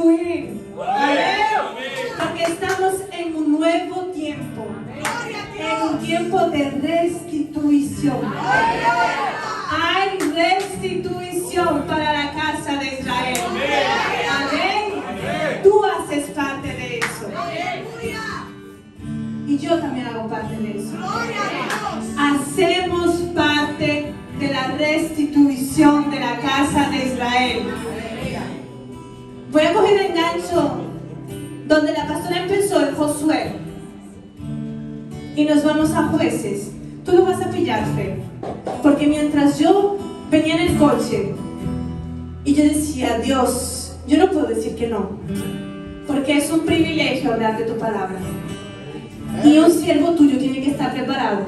restituir. Amén. Porque estamos en un nuevo tiempo. En un tiempo de restitución. Hay restitución para la casa de Israel. Amén. Tú haces parte de eso. Y yo también hago parte de eso. Hacemos parte de la restitución de la casa de Israel. Voy a coger el gancho donde la pastora empezó en Josué. Y nos vamos a Jueces. Tú lo vas a pillar, Fe. Porque mientras yo venía en el coche y yo decía, Dios, yo no puedo decir que no. Porque es un privilegio hablar de tu palabra. Y un siervo tuyo tiene que estar preparado.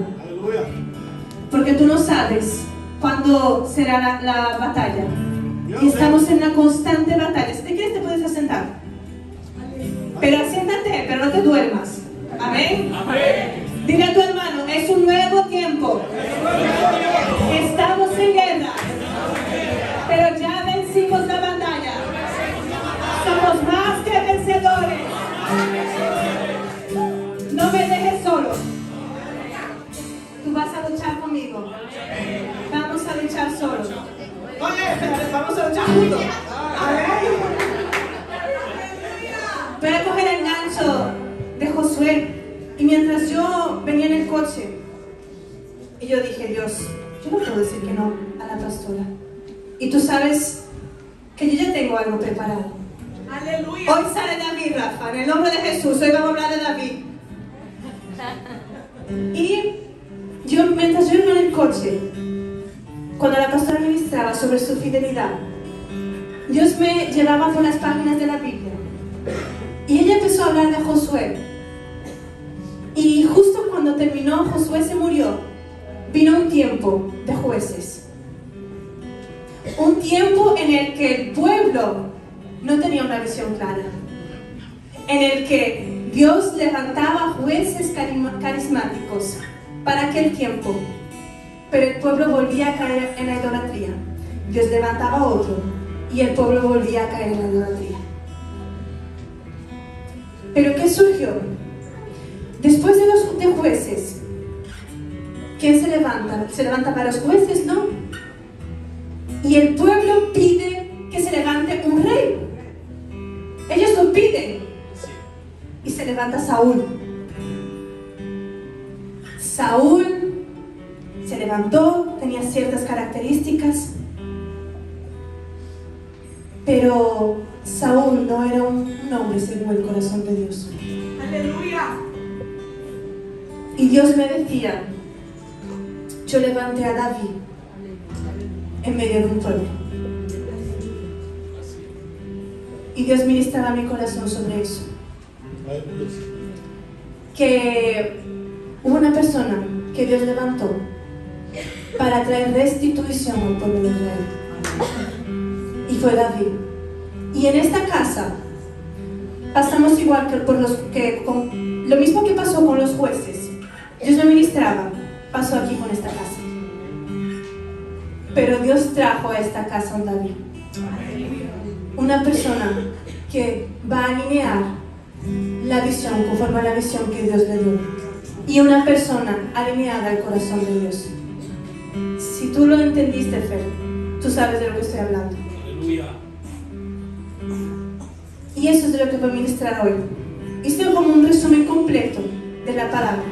Porque tú no sabes cuándo será la batalla. Y estamos en una constante batalla. Si te quieres te puedes asentar. Pero asiéntate, pero no te duermas. Amén. Dile a tu hermano, es un nuevo tiempo. Estamos en guerra. Pero ya vencimos la batalla. Somos más que vencedores. No me dejes solo. Tú vas a luchar conmigo. Vamos a luchar solos. Oye, espérate, vamos a luchar juntos. A ver. Voy a coger el gancho de Josué. Y mientras yo venía en el coche, y yo dije, Dios, yo no puedo decir que no a la pastora. Y tú sabes que yo ya tengo algo preparado. Aleluya. Hoy sale David, Rafa, en el nombre de Jesús. Hoy vamos a hablar de David. Y yo, mientras yo iba en el coche, cuando la pastora ministraba sobre su fidelidad, Dios me llevaba por las páginas de la Biblia. Y ella empezó a hablar de Josué. Y justo cuando terminó, Josué se murió. Vino un tiempo de jueces. Un tiempo en el que el pueblo no tenía una visión clara. En el que Dios levantaba jueces carismáticos para aquel tiempo. Pero el pueblo volvía a caer en la idolatría. Dios levantaba otro y el pueblo volvía a caer en la idolatría. ¿Pero qué surgió? Después de jueces, ¿quién se levanta? ¿Se levanta para los jueces? No. Y el pueblo pide que se levante un rey. Ellos lo piden. Y se levanta Saúl. Saúl se levantó, tenía ciertas características. Pero Saúl no era un hombre según el corazón de Dios. ¡Aleluya! Y Dios me decía, yo levanté a David en medio de un pueblo. Y Dios ministraba mi corazón sobre eso. Que hubo una persona que Dios levantó para traer restitución al pueblo de Israel. Y fue David. Y en esta casa pasamos igual con lo mismo que pasó con los jueces. Dios me ministraba, pasó aquí con esta casa. Pero Dios trajo a esta casa a un David. Una persona que va a alinear la visión conforme a la visión que Dios le dio. Y una persona alineada al corazón de Dios. Si tú lo entendiste, Fer, tú sabes de lo que estoy hablando. Y eso es de lo que voy a ministrar hoy. Esto es como un resumen completo de la palabra.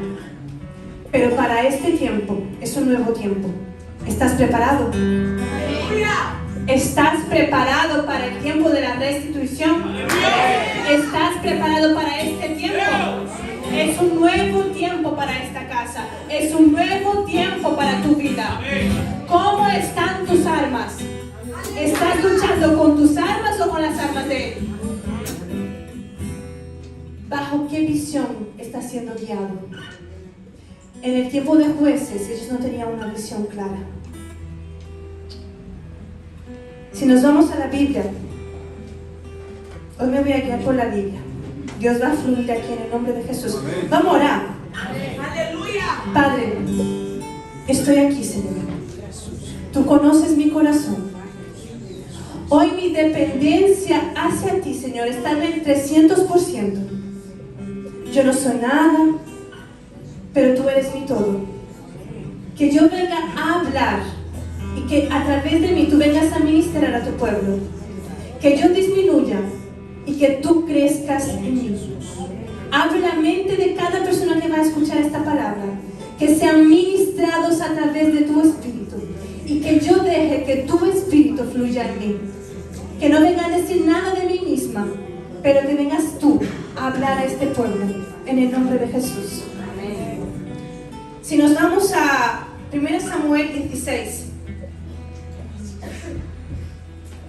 Pero para este tiempo, es un nuevo tiempo. ¿Estás preparado? ¿Estás preparado para el tiempo de la restitución? ¿Estás preparado para este tiempo? Es un nuevo tiempo para esta casa. Es un nuevo tiempo para tu vida. ¿Cómo están tus armas? ¿Estás luchando con tus armas o con las armas de Él? ¿Bajo qué visión estás siendo guiado? En el tiempo de jueces, ellos no tenían una visión clara. Si nos vamos a la Biblia, hoy me voy a guiar por la Biblia. Dios va a fluir aquí en el nombre de Jesús. Vamos a orar. ¡Aleluya! Padre, estoy aquí, Señor. Tú conoces mi corazón. Hoy mi dependencia hacia ti, Señor, está en el 300%. Yo no soy nada, pero tú eres mi todo. Que yo venga a hablar y que a través de mí tú vengas a ministrar a tu pueblo. Que yo disminuya y que tú crezcas en mí. Abre la mente de cada persona que va a escuchar esta palabra. Que sean ministrados a través de tu espíritu. Y que yo deje que tu espíritu fluya en mí. Que no venga a decir nada de mí misma, pero que vengas tú a hablar a este pueblo. En el nombre de Jesús. Amén. Si nos vamos a 1 Samuel 16.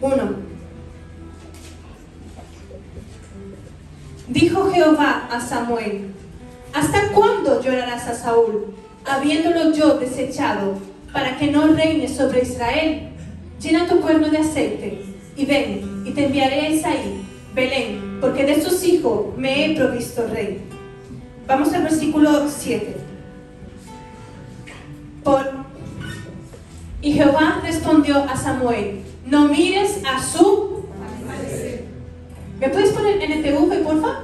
1. Dijo Jehová a Samuel: ¿hasta cuándo llorarás a Saúl, habiéndolo yo desechado, para que no reine sobre Israel? Llena tu cuerno de aceite, y ven, y te enviaré a Isaí, Belén, porque de sus hijos me he provisto rey. Vamos al versículo 7. Y Jehová respondió a Samuel: no mires a su... ¿Me puedes poner NTV, porfa?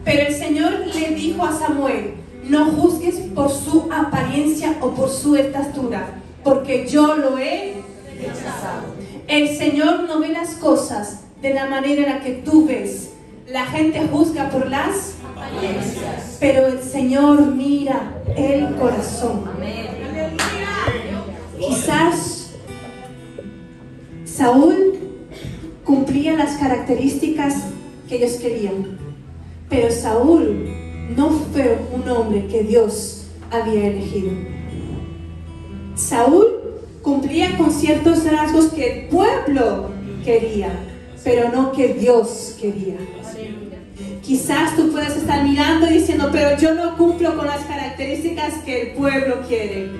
Pero el Señor le dijo a Samuel: no juzgues por su apariencia o por su estatura, porque yo lo he rechazado. El Señor no ve las cosas de la manera en la que tú ves. La gente juzga por las apariencias, pero el Señor mira el corazón. Amén. Quizás Saúl cumplía las características que ellos querían, pero Saúl no fue un hombre que Dios había elegido. Saúl cumplía con ciertos rasgos que el pueblo quería, pero no que Dios quería. Quizás tú puedas estar mirando y diciendo: pero yo no cumplo con las características que el pueblo quiere.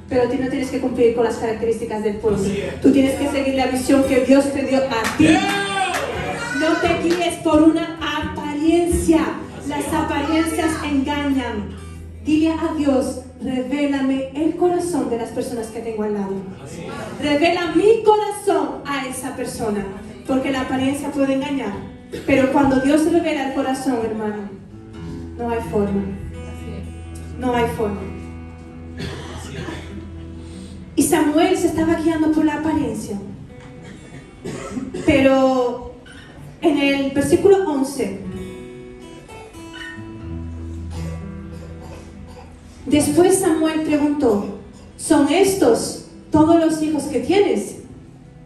Pero tú no tienes que cumplir con las características del pueblo. Tú tienes que seguir la visión que Dios te dio a ti. No te guíes por una apariencia. Las apariencias engañan. Dile a Dios: revélame el corazón de las personas que tengo al lado. Revela mi corazón a esa persona, porque la apariencia puede engañar. Pero cuando Dios revela el corazón, hermano, no hay forma. No hay forma. Y Samuel se estaba guiando por la apariencia. Pero en el versículo 11, después Samuel preguntó: ¿son estos todos los hijos que tienes?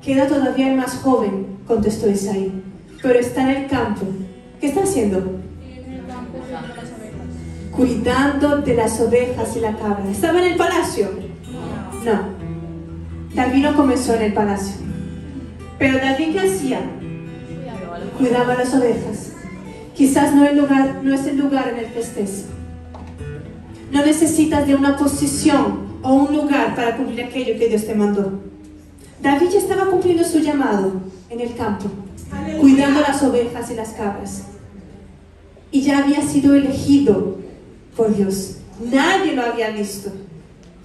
Queda todavía el más joven, contestó Isaí, pero está en el campo. ¿Qué está haciendo? Cuidando de las ovejas y la cabra. ¿Estaba en el palacio? No. David no comenzó en el palacio. Pero David, ¿qué hacía? Cuidaba las ovejas. Quizás no es el lugar en el que estés. No necesitas de una posición o un lugar para cumplir aquello que Dios te mandó. David ya estaba cumpliendo su llamado en el campo, cuidando las ovejas y las cabras. Y ya había sido elegido por Dios. Nadie lo había visto,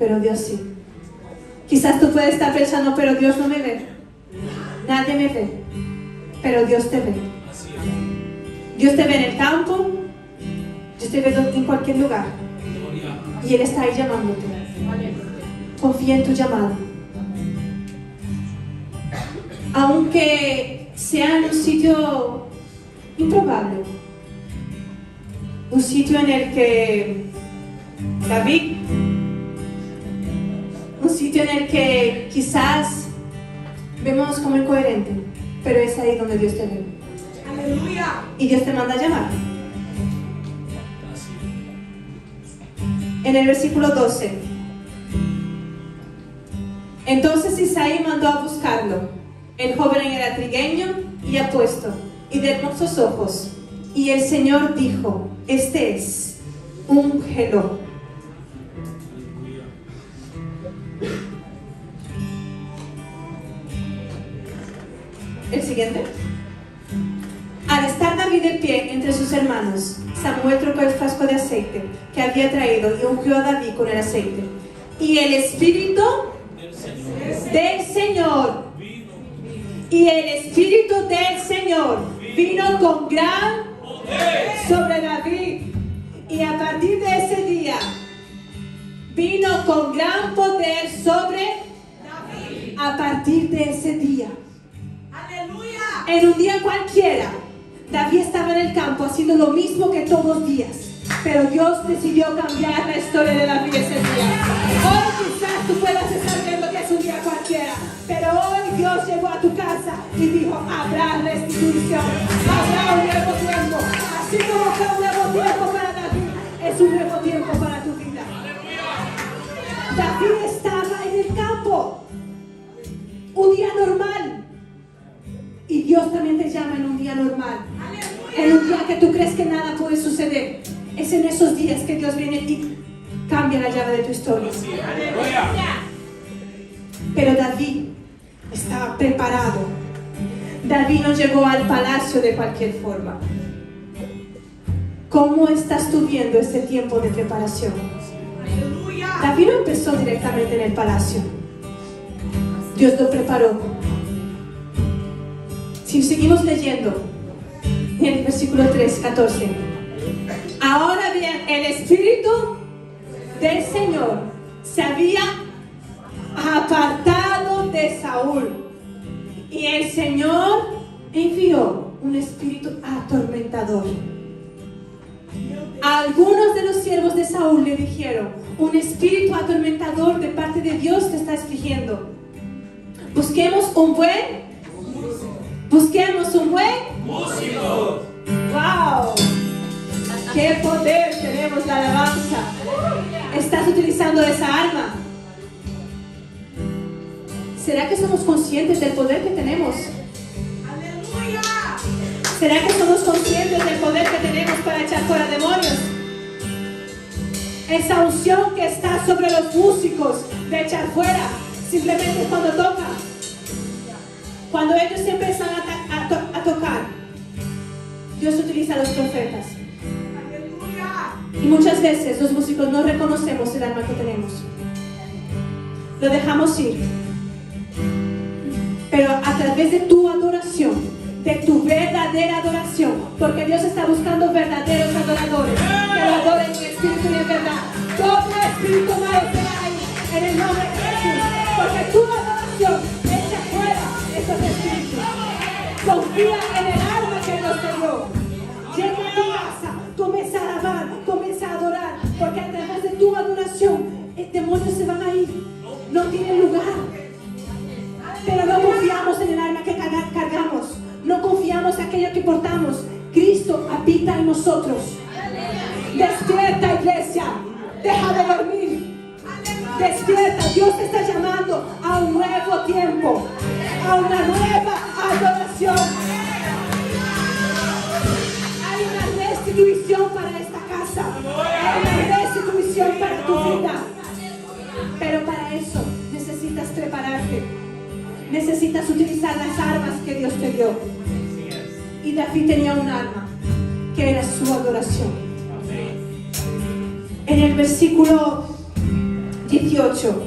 pero Dios sí. Quizás tú puedes estar pensando: pero Dios no me ve. Nadie me ve, pero Dios te ve. Dios te ve en el campo, Dios te ve en cualquier lugar. Y Él está ahí llamándote. Confía en tu llamado. Aunque sea en un sitio improbable, un sitio en el que David, un sitio en el que quizás vemos como incoherente, pero es ahí donde Dios te ve. ¡Aleluya! Y Dios te manda a llamar. En el versículo 12, entonces Isaí mandó a buscarlo. El joven era trigueño y apuesto, y de hermosos ojos. Y el Señor dijo: este es, úngelo. El siguiente. Al estar David de pie entre sus hermanos, Samuel trocó el frasco de aceite que había traído y ungió a David con el aceite. Y el Espíritu del Señor, vino con gran sobre David. Y a partir de ese día, vino con gran poder sobre David. A partir de ese día. Aleluya. En un día cualquiera, David estaba en el campo haciendo lo mismo que todos los días. Pero Dios decidió cambiar la historia de David ese día. Hoy quizás tú puedas estar viendo que es un día cualquiera, pero hoy Dios llegó a tu casa y dijo, habrá restitución, habrá un nuevo tiempo. Así como fue un nuevo tiempo para David, es un nuevo tiempo para tu vida. David estaba en el campo, un día normal. Y Dios también te llama en un día normal. En un día que tú crees que nada puede suceder. Es en esos días que Dios viene y cambia la llave de tu historia. Pero David estaba preparado. David no llegó al palacio de cualquier forma. ¿Cómo estás tú viendo este tiempo de preparación? David no empezó directamente en el palacio. Dios lo preparó. Si seguimos leyendo en el versículo 3, 14. Ahora bien, el Espíritu del Señor se había apartado de Saúl. Y el Señor envió un espíritu atormentador. Algunos de los siervos de Saúl le dijeron, un espíritu atormentador de parte de Dios te está afligiendo. Busquemos un buen músico. ¡Wow! ¡Qué poder tenemos la alabanza! ¿Estás utilizando esa arma? ¿Será que somos conscientes del poder que tenemos? ¡Aleluya! ¿Será que somos conscientes del poder que tenemos para echar fuera demonios? Esa unción que está sobre los músicos de echar fuera, simplemente cuando tocan. Cuando ellos empiezan a tocar, Dios utiliza a los profetas. Y muchas veces los músicos no reconocemos el arma que tenemos. Lo dejamos ir. Pero a través de tu adoración, de tu verdadera adoración, porque Dios está buscando verdaderos adoradores que lo adoren en espíritu y en verdad. Todo espíritu malo se va a ir en el nombre de Jesús, porque tu adoración echa fuera esos espíritus. Confía en el arma que Dios te dio. Llega a tu casa, comienza a alabar, comienza a adorar, porque a través de tu adoración demonios se van a ir, no tienen lugar. Pero no confiamos en el arma que cargamos, no confiamos en aquello que portamos. Cristo habita en nosotros. Despierta, iglesia, deja de dormir. Despierta, Dios te está llamando a un nuevo tiempo, a una nueva adoración. Hay una restitución para esta casa, hay una restitución para tu vida. Pero para eso necesitas prepararte, necesitas utilizar las armas que Dios te dio. Y David tenía un arma que era su adoración. En el versículo 18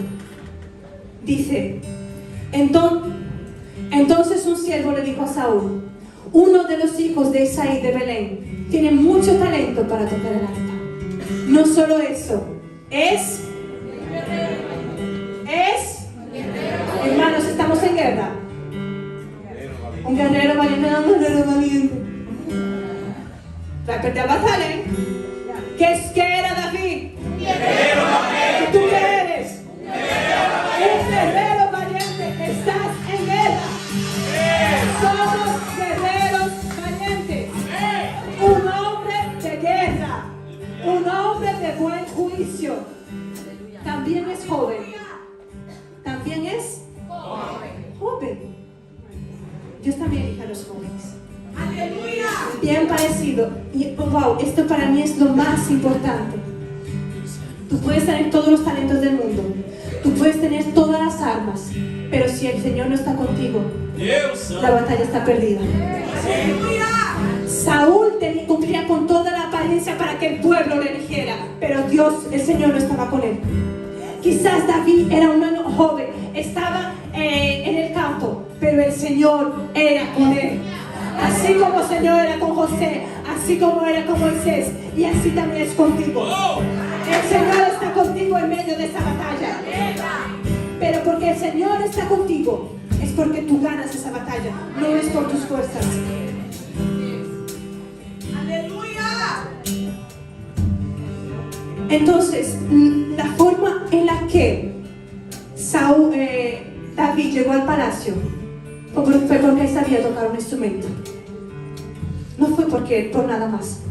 dice, entonces un siervo le dijo a Saúl, uno de los hijos de Isaí de Belén tiene mucho talento para tocar el arpa. No solo eso, es hermanos, estamos en guerra. Un guerrero valiente, no, un guerrero valiente. Repete a batalla, ¿eh? ¿Qué era David? Un guerrero valiente. ¿Y tú qué eres? Un guerrero valiente. Estás en guerra. Somos guerreros valientes. Un hombre de guerra. Un hombre de buen juicio. También es joven. También es joven. Dios también elige a los jóvenes. ¡Aleluya! Bien parecido. Y wow, esto para mí es lo más importante. Tú puedes tener todos los talentos del mundo. Tú puedes tener todas las armas. Pero si el Señor no está contigo, la batalla está perdida. ¡Aleluya! Saúl cumplía con toda la apariencia para que el pueblo le eligiera, pero Dios, el Señor, no estaba con él. Quizás David era un joven, estaba en el campo, pero el Señor era con él. Así como el Señor era con José, así como era con Moisés, y así también es contigo. El Señor está contigo en medio de esa batalla. Pero porque el Señor está contigo, es porque tú ganas esa batalla, no es por tus fuerzas. Entonces, la forma en la que David llegó al palacio fue porque él sabía tocar un instrumento. No fue por nada más.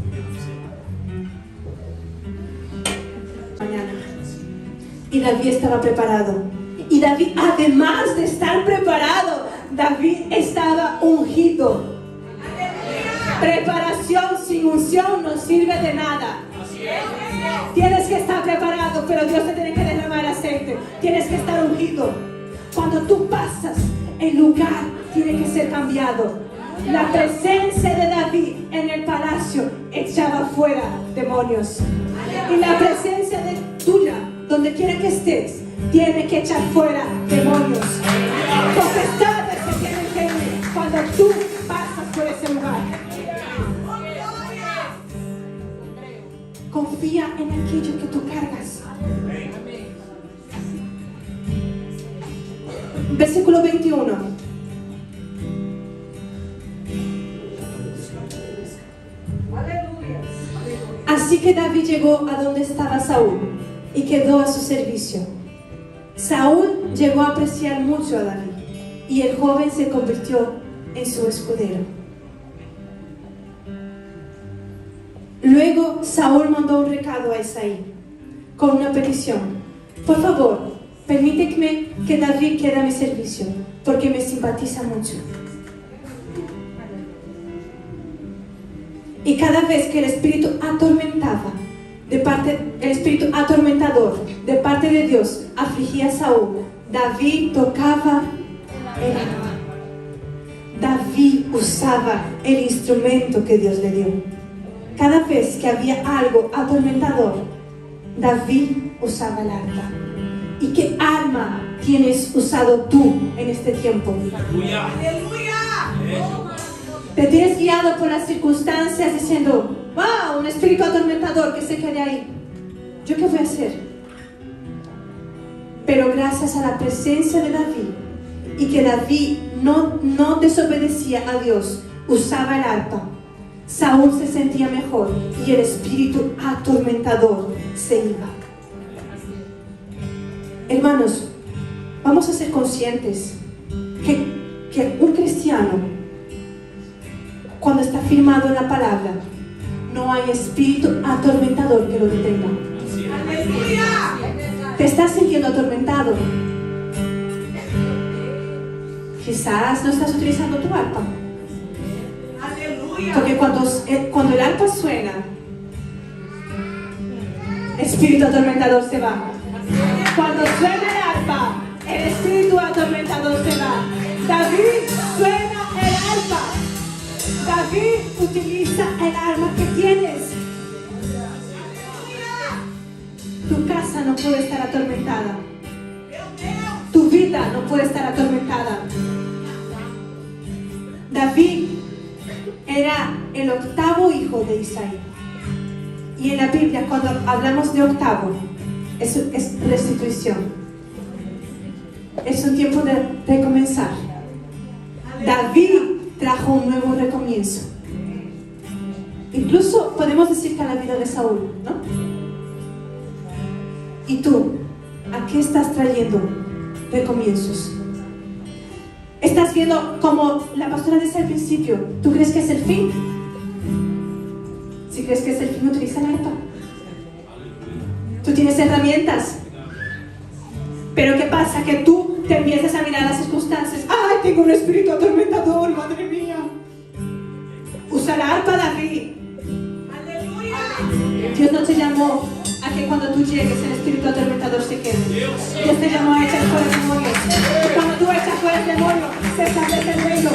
Mañana. Y David estaba preparado. Y David, además de estar preparado, David estaba ungido. Preparación sin unción no sirve de nada. Tienes que estar preparado, pero Dios te tiene que derramar aceite. Tienes que estar ungido. Cuando tú pasas, el lugar tiene que ser cambiado. La presencia de David en el palacio echaba fuera demonios. Y la presencia de tuya, donde quiera que estés, tiene que echar fuera demonios. Potestades se tienen que ir cuando tú pasas por ese lugar. Confía en aquello que tú cargas. Versículo 21. Así que David llegó a donde estaba Saúl y quedó a su servicio. Saúl llegó a apreciar mucho a David y el joven se convirtió en su escudero. Luego Saúl mandó un recado a Isaí con una petición: por favor, permíteme que David quede a mi servicio, porque me simpatiza mucho. Y cada vez que el espíritu atormentador de parte de Dios afligía a Saúl, David tocaba el arpa. David usaba el instrumento que Dios le dio. Cada vez que había algo atormentador, David usaba el arpa. ¿Y qué arma tienes usado tú en este tiempo? ¡Aleluya! Te tienes guiado por las circunstancias diciendo: wow, un espíritu atormentador que se quede ahí. ¿Yo qué voy a hacer? Pero gracias a la presencia de David y que David no desobedecía a Dios, usaba el arpa, Saúl se sentía mejor y el espíritu atormentador se iba. Hermanos, vamos a ser conscientes que un cristiano, cuando está firmado en la palabra, no hay espíritu atormentador que lo detenga. ¡Aleluya! ¿Te estás sintiendo atormentado? Quizás no estás utilizando tu arpa. Porque cuando el arpa suena, el espíritu atormentador se va. Cuando suena el arpa, el espíritu atormentador se va. David suena el arpa. David utiliza el arma que tienes. Tu casa no puede estar atormentada. Tu vida no puede estar atormentada. David era el octavo hijo de Isaí. Y en la Biblia, cuando hablamos de octavo, es restitución. Es un tiempo de recomenzar. David trajo un nuevo recomienzo. Incluso podemos decir que a la vida de Saúl, ¿no? ¿Y tú? ¿A qué estás trayendo recomienzos? Estás viendo, como la pastora dice al principio, ¿tú crees que es el fin? Si crees que es el fin, utiliza el arpa. Tú tienes herramientas. Pero ¿qué pasa? Que tú te empiezas a mirar las circunstancias. ¡Ay, tengo un espíritu atormentador, madre mía! Usa la arpa, David. ¡Aleluya! Dios no te llamó a que cuando tú llegues el espíritu atormentador se quede. Dios te llamó a echar fuera demonios. Y cuando tú echas fuera el demonio, se establece el reino.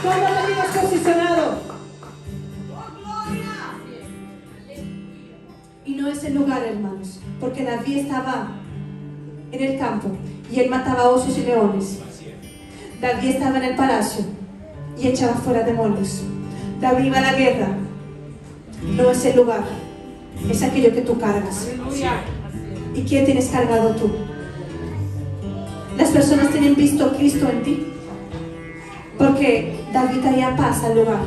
¿Cómo lo tienes posicionado? es el lugar, hermanos, porque David estaba en el campo y él mataba osos y leones. David estaba en el palacio y echaba fuera demonios. David iba a la guerra. No es el lugar, es aquello que tú cargas. ¿Y quién tienes cargado tú? Las personas tienen visto a Cristo en ti, porque David traía paz al lugar.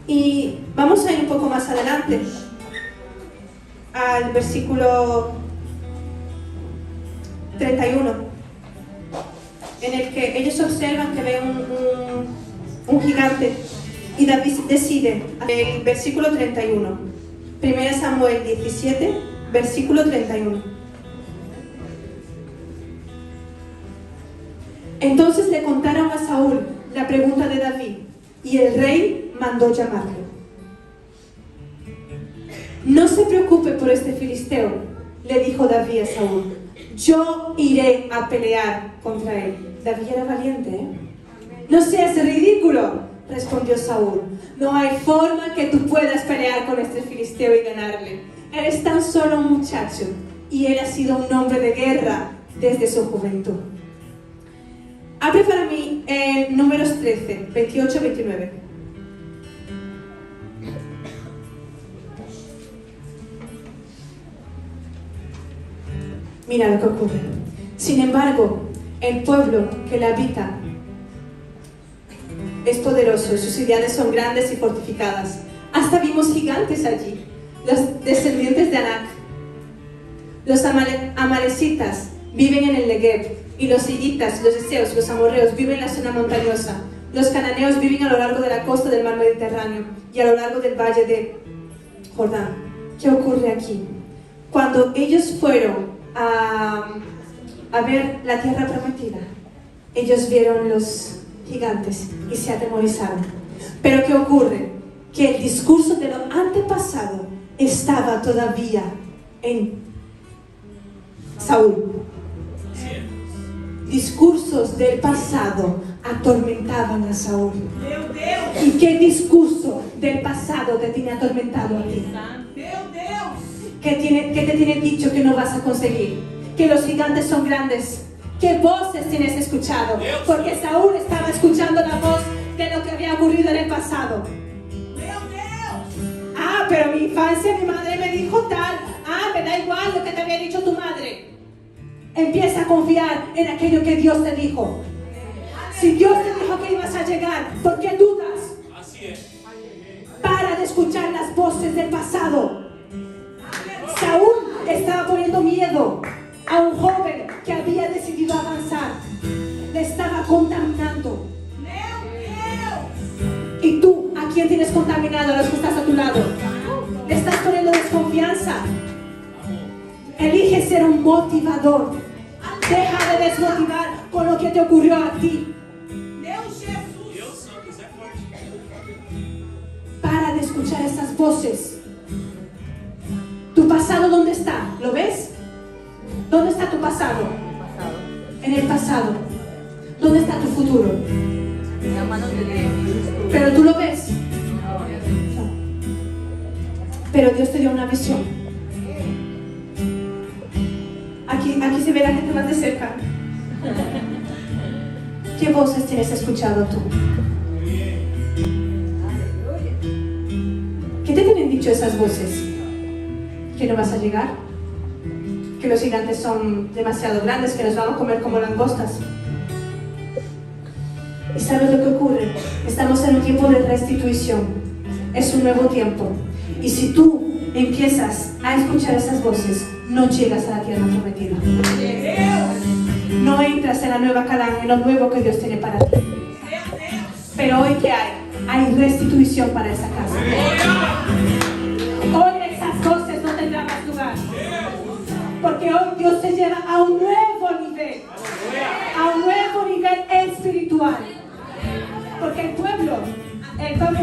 Y vamos a ir un poco más adelante al versículo 31, en el que ellos observan que ven un gigante, y David decide, el versículo 31, 1 Samuel 17, versículo 31. Entonces le contaron a Saúl la pregunta de David, y el rey mandó llamarlo. No se preocupe por este filisteo, le dijo David a Saúl. Yo iré a pelear contra él. David era valiente, ¿eh? No seas ridículo, respondió Saúl. No hay forma que tú puedas pelear con este filisteo y ganarle. Eres tan solo un muchacho, y él ha sido un hombre de guerra desde su juventud. Abre para mí en Números 13, 28-29. Mira lo que ocurre. Sin embargo, el pueblo que la habita es poderoso, sus ciudades son grandes y fortificadas. Hasta vimos gigantes allí, los descendientes de Anac. Los amalecitas viven en el Negev, y los hititas, los eseos, los amorreos viven en la zona montañosa. Los cananeos viven a lo largo de la costa del mar Mediterráneo y a lo largo del valle de Jordán. ¿Qué ocurre aquí? Cuando ellos fueron a ver la tierra prometida, ellos vieron los gigantes y se atemorizaron. Pero ¿qué ocurre? Que el discurso de lo antepasado estaba todavía en Saúl. Discursos del pasado atormentaban a Saúl. ¿Y qué discurso del pasado te tiene atormentado a ti? ¿Qué te tiene dicho que no vas a conseguir? Que los gigantes son grandes. ¿Qué voces tienes escuchado? Porque Saúl estaba escuchando la voz de lo que había ocurrido en el pasado. Ah, pero mi infancia, mi madre me dijo tal. Ah, me da igual lo que te había dicho tu madre. Empieza a confiar en aquello que Dios te dijo. Si Dios te dijo que ibas a llegar, ¿por qué dudas? Así es. Para de escuchar las voces del pasado. Saúl estaba poniendo miedo a un joven que había decidido avanzar. Le estaba contaminando. ¿Y tú a quién tienes contaminado? A los que estás a tu lado. Le estás poniendo desconfianza. Elige ser un motivador. Deja de desmotivar con lo que te ocurrió a ti. Para de escuchar esas voces. ¿Tu pasado dónde está? ¿Lo ves? ¿Dónde está tu pasado? En el pasado. ¿Dónde está tu futuro? ¿Pero tú lo ves? No. Pero Dios te dio una visión. Aquí se ve la gente más de cerca. ¿Qué voces tienes escuchado tú? ¿Qué te tienen dicho esas voces? ¿Que no vas a llegar? ¿Que los gigantes son demasiado grandes? ¿Que nos van a comer como langostas? ¿Y sabes lo que ocurre? Estamos en un tiempo de restitución. Es un nuevo tiempo. Y si tú empiezas a escuchar esas voces, no llegas a la tierra prometida. No entras en la nueva Canaán, en lo nuevo que Dios tiene para ti. Pero hoy, ¿qué hay? Hay restitución para esa casa. Hoy esas voces no tendrán más lugar. Porque hoy Dios te lleva a un nuevo nivel. A un nuevo nivel espiritual. Porque el pueblo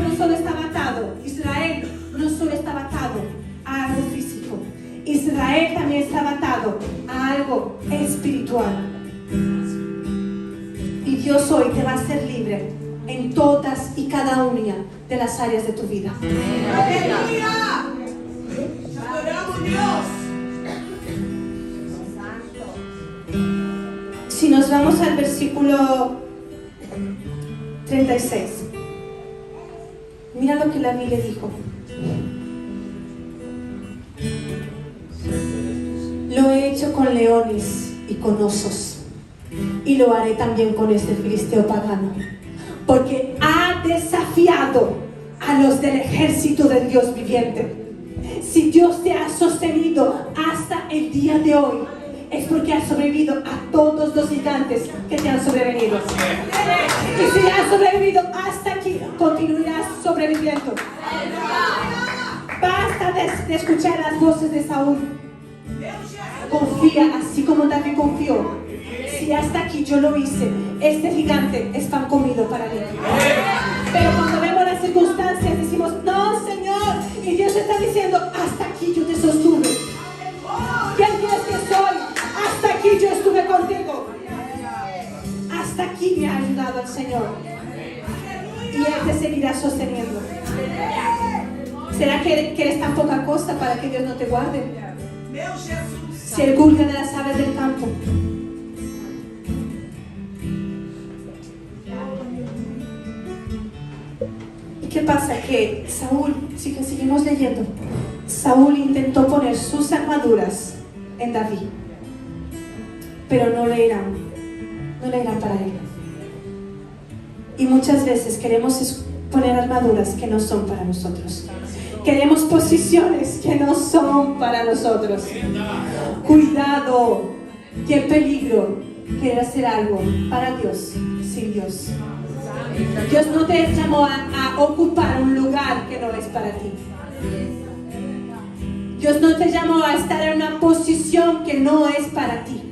no solo estaba atado. Israel no solo estaba atado a algo físico. Israel también estaba atado a algo espiritual. Y Dios hoy te va a hacer libre en todas y cada una de las áreas de tu vida. ¡Aleluya! nos vamos al versículo 36. Mira lo que David le dijo. Lo he hecho con leones y con osos, y lo haré también con este filisteo pagano, porque ha desafiado a los del ejército del Dios viviente. Si Dios te ha sostenido hasta el día de hoy, es porque has sobrevivido a todos los gigantes que te han sobrevenido. Y si has sobrevivido hasta aquí, continuarás sobreviviendo. Basta de escuchar las voces de Saúl. Confía, así como David confió. Si hasta aquí yo lo hice, este gigante es pan comido para mí. Pero cuando vemos las circunstancias decimos, no, Señor, y Dios está diciendo, hasta aquí yo te sostuve. ¿Quién crees que soy? Hasta aquí yo estuve contigo. Hasta aquí me ha ayudado el Señor, y Él te seguirá sosteniendo. ¿Será que eres tan poca cosa para que Dios no te guarde? Si Él cuida de las aves del campo. ¿Y qué pasa? Que Saúl, si seguimos leyendo, Saúl intentó poner sus armaduras en David, pero no le irán para él. Y muchas veces queremos poner armaduras que no son para nosotros. Queremos posiciones que no son para nosotros. Cuidado, qué peligro querer hacer algo para Dios sin Dios. Dios no te llamó a ocupar un lugar que no es para ti. Dios no te llamó a estar en una posición que no es para ti.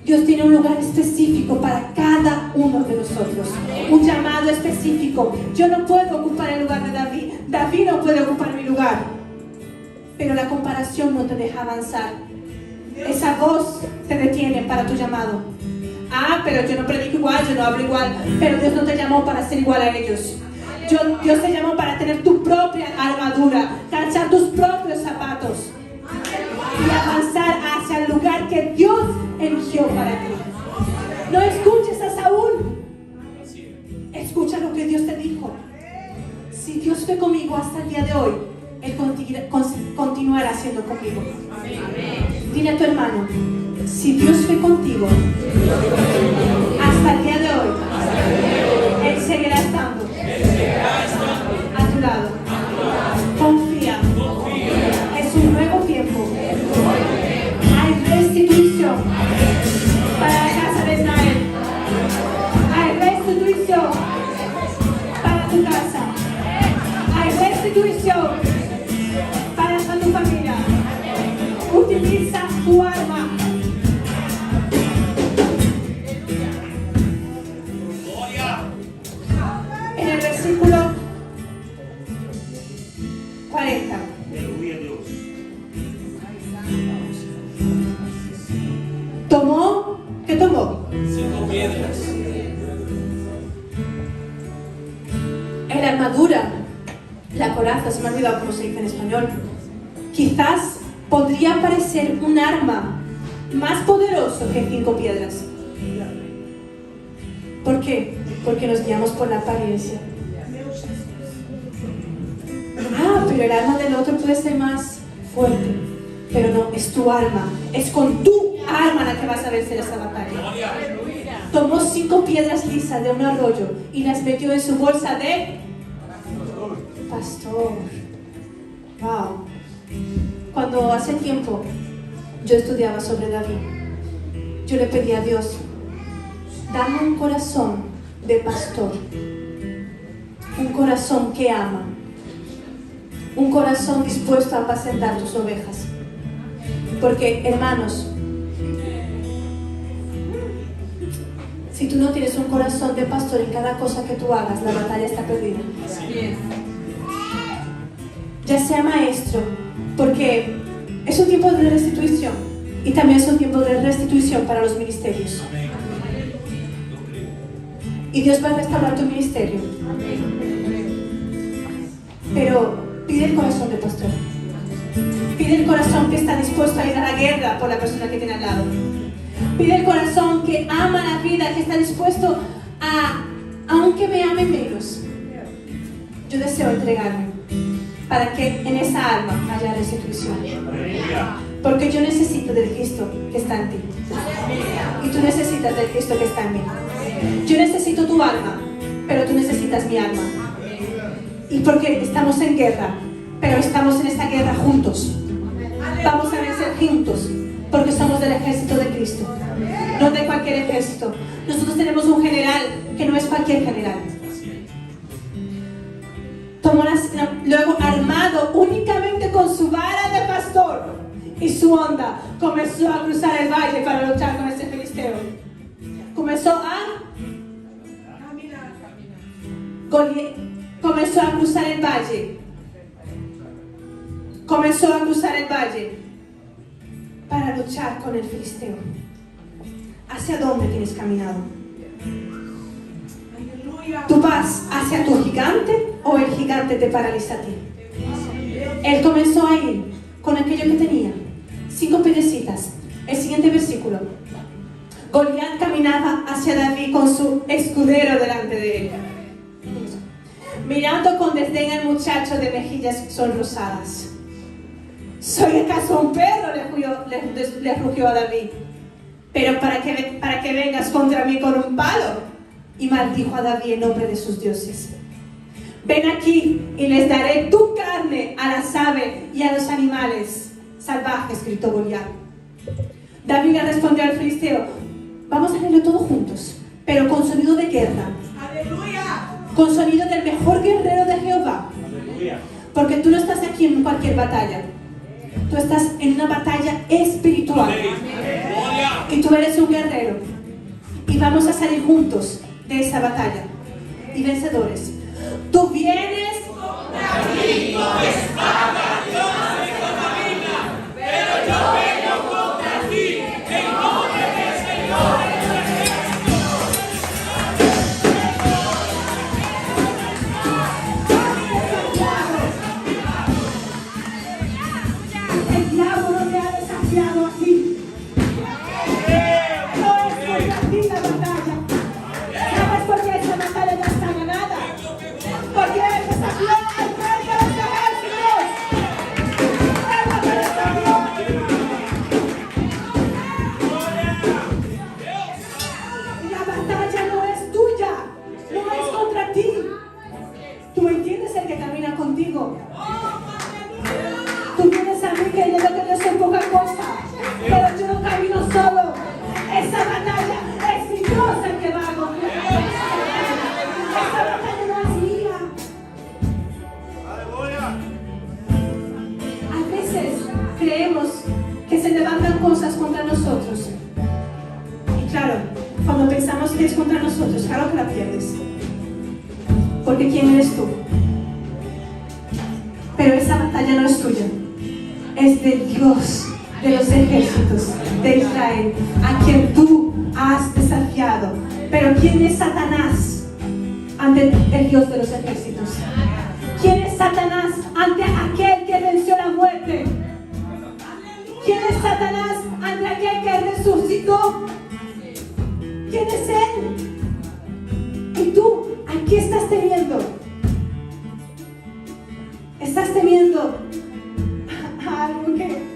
Dios tiene un lugar específico para cada uno de nosotros, un llamado específico. Yo no puedo ocupar el lugar de David, David no puede ocupar mi lugar, pero la comparación no te deja avanzar. Esa voz te detiene para tu llamado. Pero yo no predico igual, yo no hablo igual. Pero Dios no te llamó para ser igual a ellos. Dios te llamó para tener tu propia armadura, calzar tus propios zapatos y avanzar hacia el lugar que Dios eligió para ti. No escuches a Saúl, escucha lo que Dios te dijo. Si Dios fue conmigo hasta el día de hoy, Él continuará siendo conmigo. Dile a tu hermano, si Dios fue contigo hasta el día de hoy, Él seguirá estando a tu lado. Confía, es un nuevo tiempo. Hay restitución para la casa de Israel. Hay restitución para tu casa. Hay restitución para tu familia. Utiliza tu arma. En el versículo 40. ¿Qué tomó? 5 piedras. En la armadura, la coraza, se me ha olvidado cómo se dice en español, quizás podría parecer un arma más poderoso que 5 piedras. ¿Por qué? Porque nos guiamos por la apariencia. Pero el arma del otro puede ser más fuerte. Pero no, es tu arma. Es con tu arma la que vas a vencer esa batalla. Tomó 5 piedras lisas de un arroyo y las metió en su bolsa de pastor. Wow. Cuando hace tiempo yo estudiaba sobre David, yo le pedí a Dios, dame un corazón de pastor, un corazón que ama, un corazón dispuesto a apacentar tus ovejas. Porque, hermanos, si tú no tienes un corazón de pastor en cada cosa que tú hagas, la batalla está perdida. Ya sea maestro, porque es un tiempo de restitución y también es un tiempo de restitución para los ministerios. Y Dios va a restaurar tu ministerio. Pero pide el corazón del pastor. Pide el corazón que está dispuesto a ir a la guerra por la persona que tiene al lado. Pide el corazón que ama la vida, que está dispuesto a, aunque me ame menos, yo deseo entregarme para que en esa alma haya restitución. Porque yo necesito del Cristo que está en ti. Y tú necesitas del Cristo que está en mí. Yo necesito tu alma, pero tú necesitas mi alma. Y porque estamos en guerra, pero estamos en esta guerra juntos. Vamos a vencer juntos, porque somos del ejército de Cristo, no de cualquier ejército. Nosotros tenemos un general que no es cualquier general. Luego, armado únicamente con su vara de pastor y su honda, comenzó a cruzar el valle para luchar con ese filisteo. Comenzó a cruzar el valle. Comenzó a cruzar el valle para luchar con el filisteo. ¿Hacia dónde tienes caminado? ¿Tú vas hacia tu gigante o el gigante te paraliza a ti? Él comenzó a ir con aquello que tenía, 5 piedrecitas. El siguiente versículo. Goliat caminaba hacia David con su escudero delante de él, mirando con desdén al muchacho de mejillas sonrosadas. ¿Soy acaso un perro?, le rugió a David. Pero para que vengas contra mí con un palo. Y maldijo a David en nombre de sus dioses. Ven aquí y les daré tu carne a las aves y a los animales salvajes, gritó Goliat. David le respondió al filisteo: vamos a leerlo todos juntos, pero con sonido de guerra. ¡Aleluya! Con sonido del mejor guerrero de Jehová. ¡Aleluya! Porque tú no estás aquí en cualquier batalla. Tú estás en una batalla espiritual. ¡Aleluya! Y tú eres un guerrero. Y vamos a salir juntos de esa batalla y vencedores. Tú vienes contra mí con espada, pero yo vengo contra ti en nombre del Señor. El diablo no te ha desafiado así. No es contra ti la batalla. ¿Sabes por qué esa batalla ya está ganada? Porque Él desafió al rey de los ejércitos. Él no te desafió. La batalla no es tuya, no es contra ti. Tú entiendes el que camina contigo. Tú vienes a mí creyendo que yo soy poca cosa, pero yo no camino solo. Esa batalla es mi Dios el que va a conmigo. Esa batalla no es mía. A veces creemos que se levantan cosas contra nosotros. Y claro, cuando pensamos que es contra nosotros, claro que la pierdes. Porque ¿quién eres tú? Pero esa batalla no es tuya. Es del Dios de los ejércitos de Israel, a quien tú has desafiado. Pero ¿quién es Satanás ante el Dios de los ejércitos? ¿Quién es Satanás ante aquel que venció la muerte? ¿Quién es Satanás ante aquel que resucitó? ¿Quién es Él? Y tú, aquí estás temiendo. Estás temiendo algo que...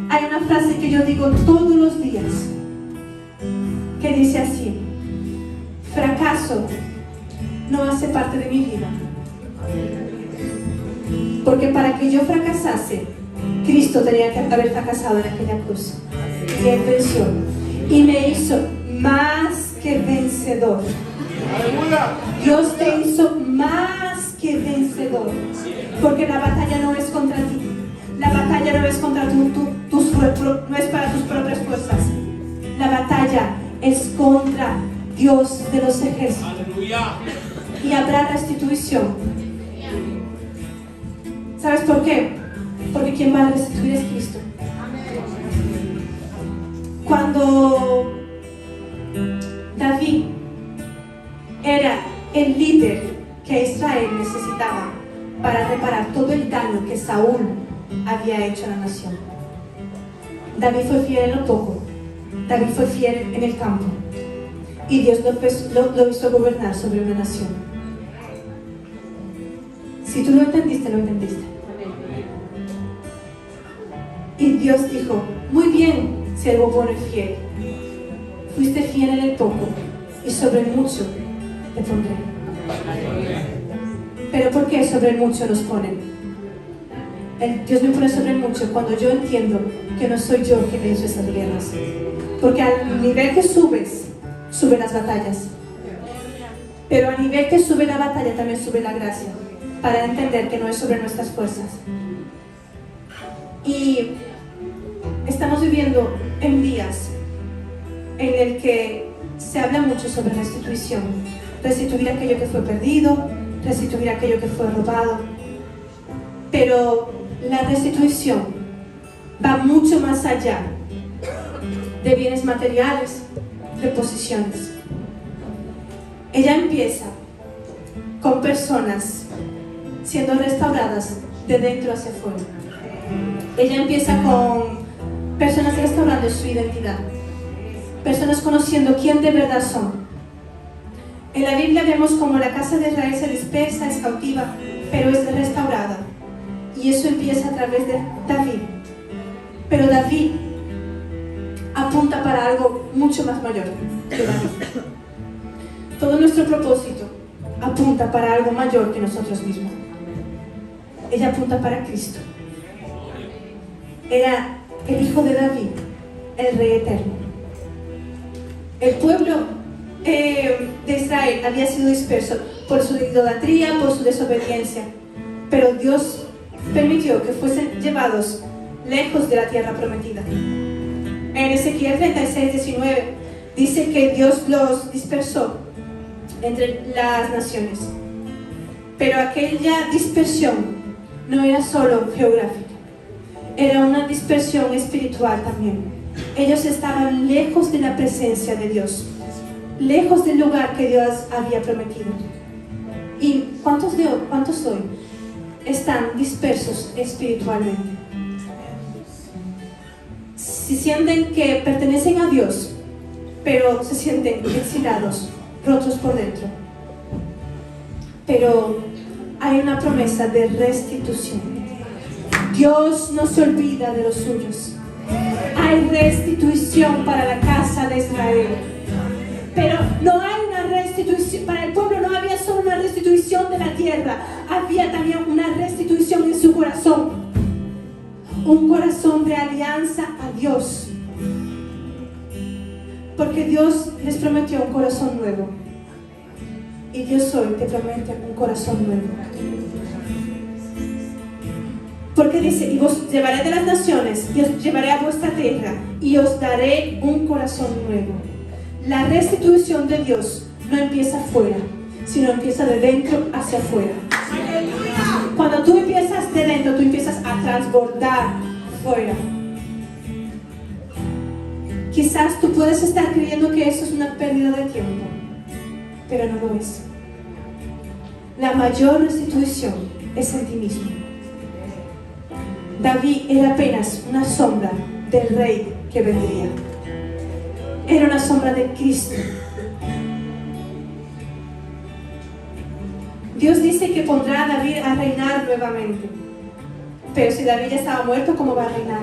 Hay una frase que yo digo todos los días que dice así: fracaso no hace parte de mi vida, porque para que yo fracasase, Cristo tenía que haber fracasado en aquella cruz, y Él venció y me hizo más que vencedor. Dios te hizo más que vencedor, porque la batalla no es contra ti. La batalla no es contra no es para tus propias fuerzas. La batalla es contra Dios de los ejércitos. ¡Aleluya! Y habrá restitución. ¿Sabes por qué? Porque quien va a restituir es Cristo. Cuando David era el líder que Israel necesitaba para reparar todo el daño que Saúl había hecho a la nación, David fue fiel en lo poco, David fue fiel en el campo, y Dios lo hizo gobernar sobre una nación. Si tú lo entendiste, lo entendiste. Y Dios dijo: muy bien, siervo bueno y fiel, fuiste fiel en el poco, y sobre el mucho te pondré. Pero ¿por qué sobre el mucho nos ponen? Dios me pone sobre el mucho cuando yo entiendo que no soy yo quien hizo esas guerras. Porque al nivel que subes, suben las batallas. Pero a nivel que sube la batalla, también sube la gracia, para entender que no es sobre nuestras fuerzas. Y estamos viviendo en días en el que se habla mucho sobre restitución. Restituir aquello que fue perdido, restituir aquello que fue robado. Pero la restitución va mucho más allá de bienes materiales, de posiciones. Ella empieza con personas siendo restauradas de dentro hacia afuera. Ella empieza con personas restaurando su identidad, personas conociendo quién de verdad son. En la Biblia vemos como la casa de Israel se dispersa, es cautiva, pero es restaurada. Y eso empieza a través de David. Pero David apunta para algo mucho más mayor que David. Todo nuestro propósito apunta para algo mayor que nosotros mismos. Ella apunta para Cristo. Era el hijo de David, el rey eterno. El pueblo de Israel había sido disperso por su idolatría, por su desobediencia, pero Dios permitió que fuesen llevados lejos de la tierra prometida. En Ezequiel 36:19 dice que Dios los dispersó entre las naciones, pero aquella dispersión no era solo geográfica, era una dispersión espiritual también. Ellos estaban lejos de la presencia de Dios, lejos del lugar que Dios había prometido. ¿Y cuántos hoy están dispersos espiritualmente? Si sienten que pertenecen a Dios, pero se sienten exilados, rotos por dentro. Pero hay una promesa de restitución. Dios no se olvida de los suyos. Hay restitución para la casa de Israel. Pero no hay una restitución, para el pueblo no había solo una restitución de la tierra, había también una restitución en su corazón. Un corazón de alianza a Dios. Porque Dios les prometió un corazón nuevo. Y Dios hoy te promete un corazón nuevo. Porque dice: y os llevaré de las naciones, y os llevaré a vuestra tierra, y os daré un corazón nuevo. La restitución de Dios no empieza afuera, sino empieza de dentro hacia afuera. Cuando tú empiezas de dentro, tú empiezas a transbordar fuera. Quizás tú puedes estar creyendo que eso es una pérdida de tiempo, pero no lo es. La mayor restitución es en ti mismo. David era apenas una sombra del rey que vendría. Era una sombra de Cristo. Dios dice que pondrá a David a reinar nuevamente. Pero si David ya estaba muerto, ¿cómo va a reinar?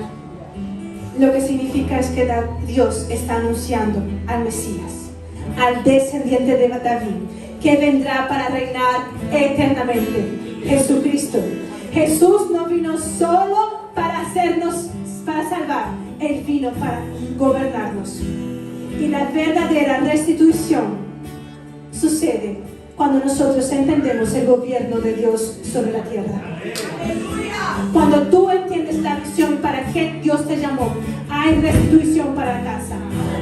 Lo que significa es que Dios está anunciando al Mesías, al descendiente de David, que vendrá para reinar eternamente. Jesucristo. Jesús no vino solo para salvar, Él vino para gobernarnos. Y la verdadera restitución sucede cuando nosotros entendemos el gobierno de Dios sobre la tierra. Cuando tú entiendes la visión para qué Dios te llamó, hay restitución para la casa.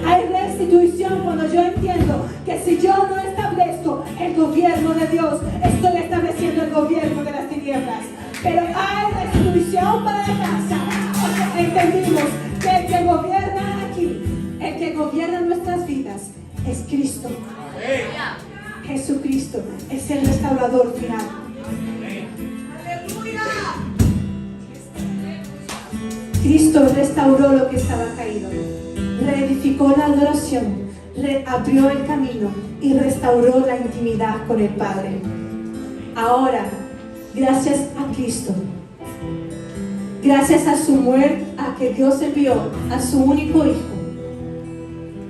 Hay restitución cuando yo entiendo que si yo no establezco el gobierno de Dios, estoy estableciendo el gobierno de las tinieblas. Pero hay restitución para la casa, porque entendimos que el que gobierna aquí, el que gobierna nuestras vidas, es Cristo. Jesucristo es el restaurador final. ¡Aleluya! Cristo restauró lo que estaba caído, reedificó la adoración, abrió el camino y restauró la intimidad con el Padre. Ahora, gracias a Cristo, gracias a su muerte, a que Dios envió a su único Hijo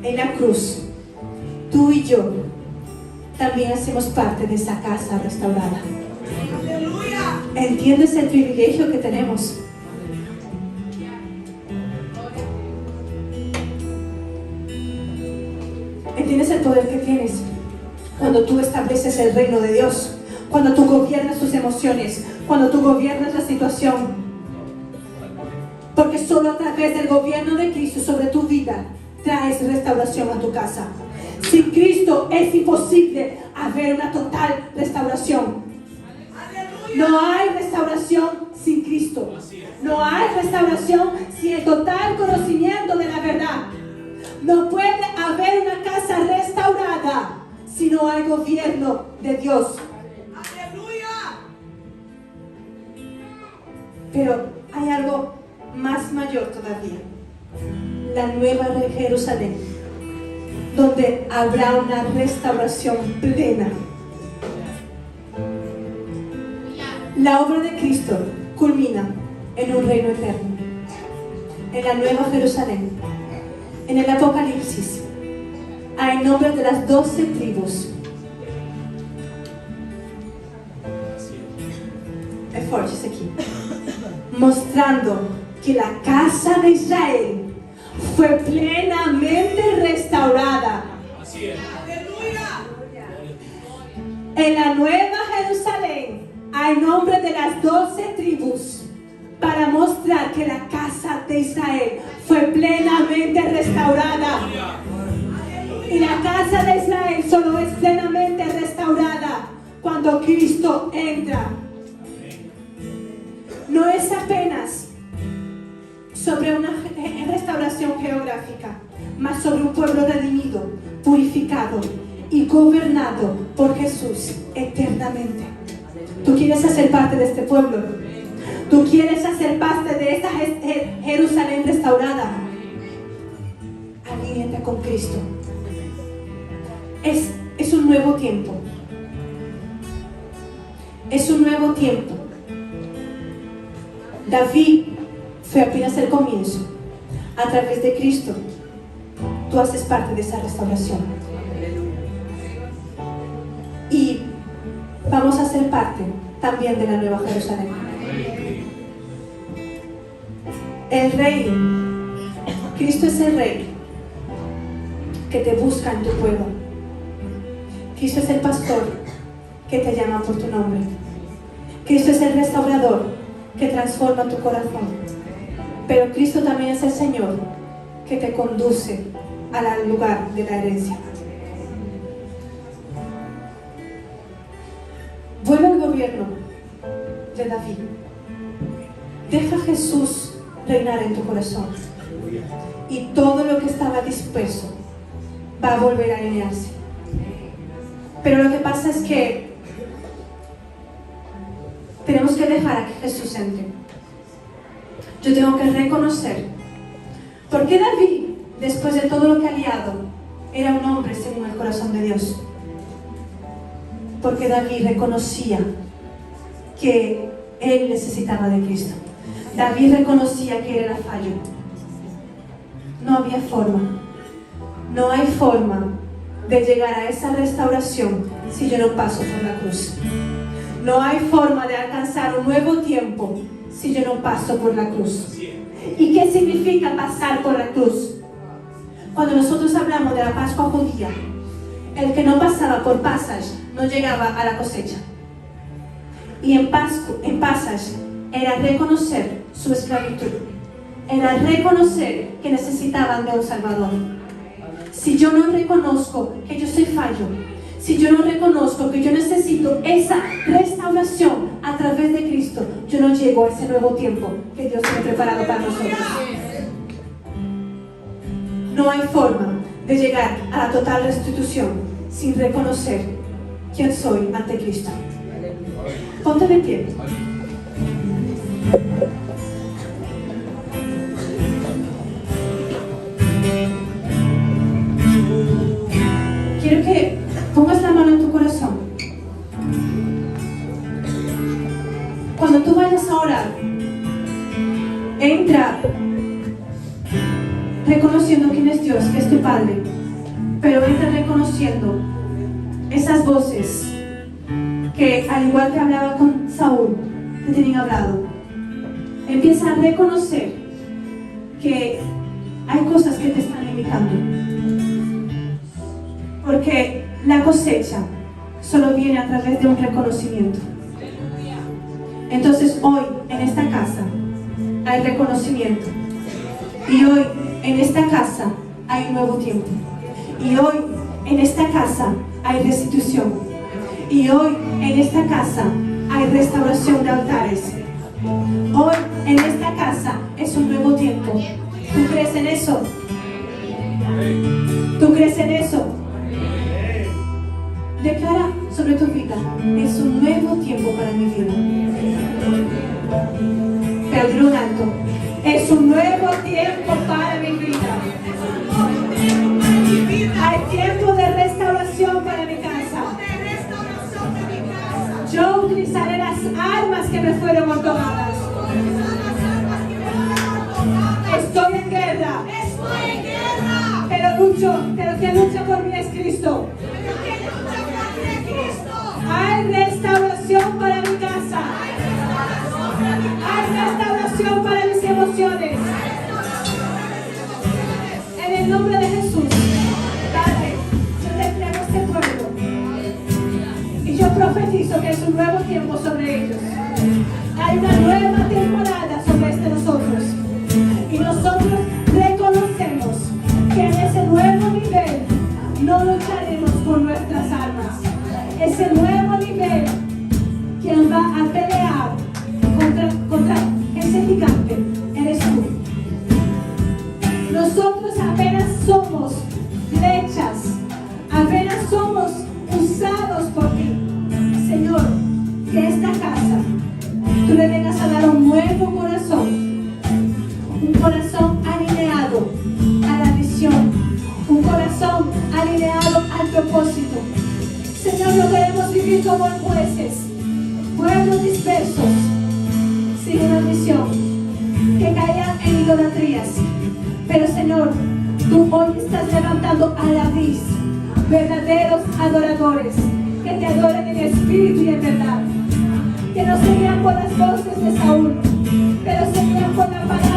en la cruz, tú y yo también hacemos parte de esa casa restaurada. ¿Entiendes el privilegio que tenemos? ¿Entiendes el poder que tienes cuando tú estableces el reino de Dios? Cuando tú gobiernas tus emociones, cuando tú gobiernas la situación. Porque solo a través del gobierno de Cristo sobre tu vida traes restauración a tu casa. Sin Cristo es imposible haber una total restauración. No hay restauración sin Cristo. No hay restauración sin el total conocimiento de la verdad. No puede haber una casa restaurada si no hay gobierno de Dios. Pero hay algo más mayor todavía. La nueva Jerusalén, donde habrá una restauración plena. La obra de Cristo culmina en un reino eterno, en la nueva Jerusalén. En el Apocalipsis hay nombres de las 12 tribus. Esfuércese aquí. Mostrando que la casa de Israel fue plenamente restaurada. Así es. En la nueva Jerusalén hay nombres de las 12 tribus para mostrar que la casa de Israel fue plenamente restaurada. Y la casa de Israel solo es plenamente restaurada cuando Cristo entra. No es apenas sobre una restauración geográfica, mas sobre un pueblo redimido, purificado y gobernado por Jesús eternamente. ¿Tú quieres hacer parte de este pueblo? ¿Tú quieres hacer parte de esta Jerusalén restaurada? Alíñate con Cristo. Es un nuevo tiempo. Es un nuevo tiempo. David fue apenas el comienzo. A través de Cristo, tú haces parte de esa restauración. Y vamos a ser parte también de la nueva Jerusalén. El Rey, Cristo es el Rey que te busca en tu pueblo. Cristo es el pastor que te llama por tu nombre. Cristo es el restaurador que transforma tu corazón. Pero Cristo también es el Señor que te conduce al lugar de la herencia. Vuelve al gobierno de David. Deja a Jesús reinar en tu corazón. Y todo lo que estaba disperso va a volver a alinearse. Pero lo que pasa es que tenemos que dejar a que Jesús entre. Yo tengo que reconocer por qué David, después de todo lo que ha liado, era un hombre según el corazón de Dios. Porque David reconocía que él necesitaba de Cristo. David reconocía que él era fallo. No había forma. No hay forma de llegar a esa restauración si yo no paso por la cruz. No hay forma de alcanzar un nuevo tiempo si yo no paso por la cruz. ¿Y qué significa pasar por la cruz? Cuando nosotros hablamos de la Pascua judía, el que no pasaba por Pasaj no llegaba a la cosecha. Y en Pasaj era reconocer su esclavitud. Era reconocer que necesitaban de un Salvador. Si yo no reconozco que yo soy fallo, si yo no reconozco que yo necesito esa restauración a través de Cristo, yo no llego a ese nuevo tiempo que Dios tiene preparado para nosotros. No hay forma de llegar a la total restitución sin reconocer quién soy ante Cristo. Ponte de pie. orar, entra reconociendo quién es Dios, que es tu Padre, pero entra reconociendo esas voces que, al igual que hablaba con Saúl, te tienen hablado. Empieza a reconocer que hay cosas que te están limitando, porque la cosecha solo viene a través de un reconocimiento. Entonces hoy en esta casa hay reconocimiento, y hoy en esta casa hay un nuevo tiempo, y hoy en esta casa hay restitución, y hoy en esta casa hay restauración de altares. Hoy en esta casa es un nuevo tiempo. ¿Tú crees en eso? ¿Tú crees en eso? Declara sobre tu vida: es un nuevo tiempo para mi vida. Pero dilo en alto: es un nuevo tiempo para mi vida. Hay tiempo de restauración para mi casa. Yo utilizaré las armas que me fueron otorgadas. Estoy en guerra. Pero quien lucha por mí es Cristo. Hay restauración para mi casa. Hay restauración para mis emociones. En el nombre de Jesús, Padre, yo te entrego este pueblo. Y yo profetizo que es un nuevo tiempo sobre ellos. Hay una nueva temporada sobre nosotros. Y nosotros reconocemos que en ese nuevo nivel no lucharemos con nuestras armas. Ese nuevo nivel, quien va a pelear contra ese gigante eres tú. Nosotros apenas somos flechas, apenas somos usados por ti. Señor, que esta casa tú le vengas a dar un nuevo corazón, un corazón alineado a la visión, un corazón alineado al propósito. Señor, no queremos vivir como jueces, pueblos dispersos, sin una visión, que caigan en idolatrías. Pero Señor, tú hoy estás levantando a la vid, verdaderos adoradores, que te adoren en espíritu y en verdad, que no se guían por las voces de Saúl, pero se guían por la palabra